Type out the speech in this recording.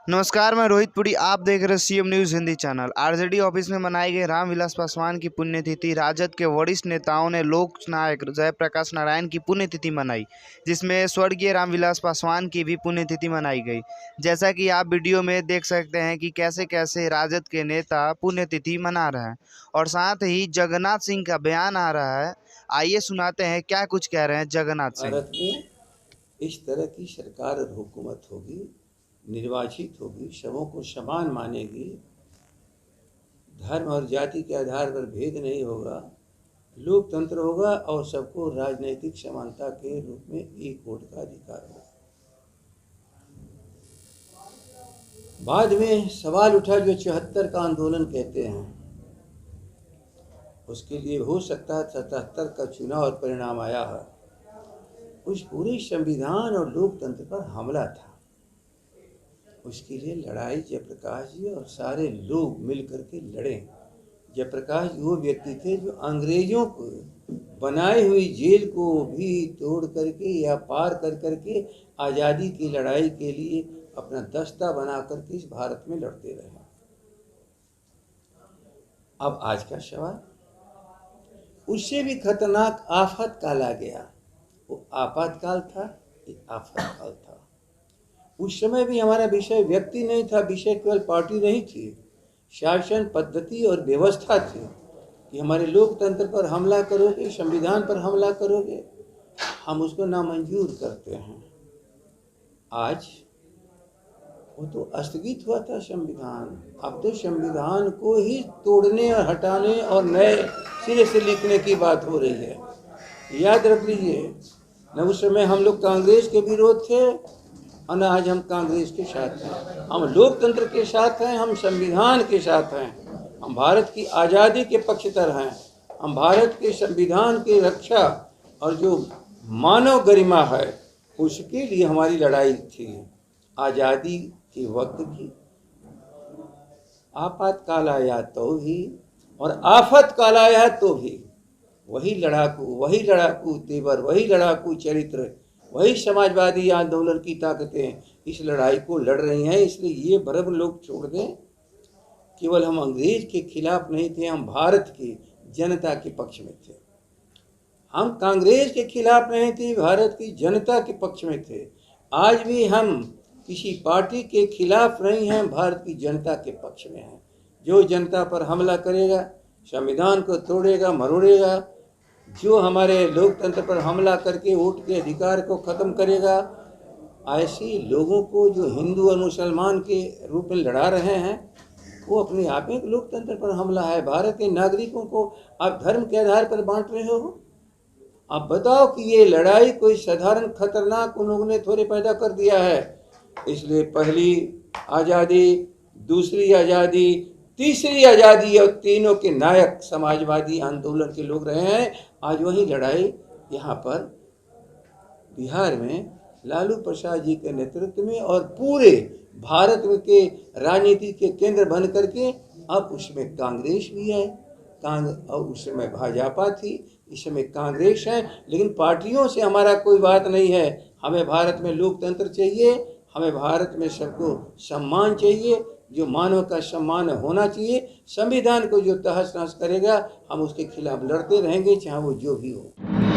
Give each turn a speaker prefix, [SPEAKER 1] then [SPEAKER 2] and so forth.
[SPEAKER 1] नमस्कार, मैं रोहित पुरी। आप देख रहे हैं CM news Hindi channel. RJD office में मनाई गई रामविलास पासवान की पुण्यतिथि। राजद के वरिष्ठ नेताओं ने लोक नायक जयप्रकाश नारायण की पुण्यतिथि मनाई, जिसमें स्वर्गीय रामविलास पासवान की भी पुण्यतिथि मनाई गई। जैसा कि आप वीडियो में देख सकते हैं कि कैसे कैसे राजद के नेता पुण्यतिथि मना रहे हैं और साथ ही जगन्नाथ सिंह का बयान आ रहा है। आइए सुनाते हैं क्या कुछ कह रहे हैं जगन्नाथ सिंह।
[SPEAKER 2] भारत में इस तरह की सरकार और हुकूमत होगी, निर्वाचित होगी, सबों को समान मानेगी, धर्म और जाति के आधार पर भेद नहीं होगा, लोकतंत्र होगा और सबको राजनीतिक समानता के रूप में एक वोट का अधिकार होगा। बाद में सवाल उठा जो 74 का आंदोलन कहते हैं, उसके लिए हो सकता है 77 का चुनाव और परिणाम आया है। उस पूरे संविधान और लोकतंत्र पर हमला था। उसके लिए लड़ाई जयप्रकाश जी और सारे लोग मिलकर के लड़े। जयप्रकाश जी वो व्यक्ति थे जो अंग्रेजों को बनाई हुई जेल को भी तोड़ करके या पार कर करके आज़ादी की लड़ाई के लिए अपना दस्ता बना करके इस भारत में लड़ते रहे। अब आज का सवाल, उससे भी खतरनाक आफत काल आ गया। वो आपातकाल था, एक आफतकाल था। उस समय भी हमारा विषय व्यक्ति नहीं था, विषय केवल पार्टी नहीं थी, शासन पद्धति और व्यवस्था थी कि हमारे लोकतंत्र पर हमला करोगे, संविधान पर हमला करोगे, हम उसको नामंजूर करते हैं। आज वो तो स्थगित हुआ था संविधान, अब तो संविधान को ही तोड़ने और हटाने और नए सिरे से लिखने की बात हो रही है। याद रख लीजिए, न उस समय हम लोग कांग्रेस के विरोध थे और न आज हम कांग्रेस के साथ हैं। हम लोकतंत्र के साथ हैं, हम संविधान के साथ हैं, हम भारत की आज़ादी के पक्षधर हैं, हम भारत के संविधान की रक्षा और जो मानव गरिमा है उसके लिए हमारी लड़ाई थी। आज़ादी के वक्त भी आपातकाल आया तो भी और आफत काल आया तो भी वही लड़ाकू तेवर, वही लड़ाकू चरित्र, वही समाजवादी आंदोलन की ताकतें इस लड़ाई को लड़ रही हैं। इसलिए ये भ्रम लोग छोड़ दें, केवल हम अंग्रेज के खिलाफ नहीं थे, हम भारत की जनता के पक्ष में थे। हम कांग्रेस के खिलाफ नहीं थे, भारत की जनता के पक्ष में थे। आज भी हम किसी पार्टी के खिलाफ नहीं हैं, भारत की जनता के पक्ष में हैं। जो जनता पर हमला करेगा, संविधान को तोड़ेगा, मरोड़ेगा, जो हमारे लोकतंत्र पर हमला करके वोट के अधिकार को ख़त्म करेगा, ऐसे लोगों को जो हिंदू और मुसलमान के रूप में लड़ा रहे हैं, वो अपने आप में लोकतंत्र पर हमला है। भारत के नागरिकों को आप धर्म के आधार पर बांट रहे हो। आप बताओ कि ये लड़ाई कोई साधारण खतरनाक उन लोगों ने थोड़े पैदा कर दिया है। इसलिए पहली आज़ादी, दूसरी आज़ादी, तीसरी आज़ादी और तीनों के नायक समाजवादी आंदोलन के लोग रहे हैं। आज वही लड़ाई यहाँ पर बिहार में लालू प्रसाद जी के नेतृत्व में और पूरे भारत के राजनीति के केंद्र बन करके अब उसमें कांग्रेस भी है, और उस समय भाजपा थी, इस समय कांग्रेस है। लेकिन पार्टियों से हमारा कोई बात नहीं है। हमें भारत में लोकतंत्र चाहिए, हमें भारत में सबको सम्मान चाहिए, जो मानव का सम्मान होना चाहिए। संविधान को जो तहस नहस करेगा हम उसके खिलाफ लड़ते रहेंगे, चाहे वो जो भी हो।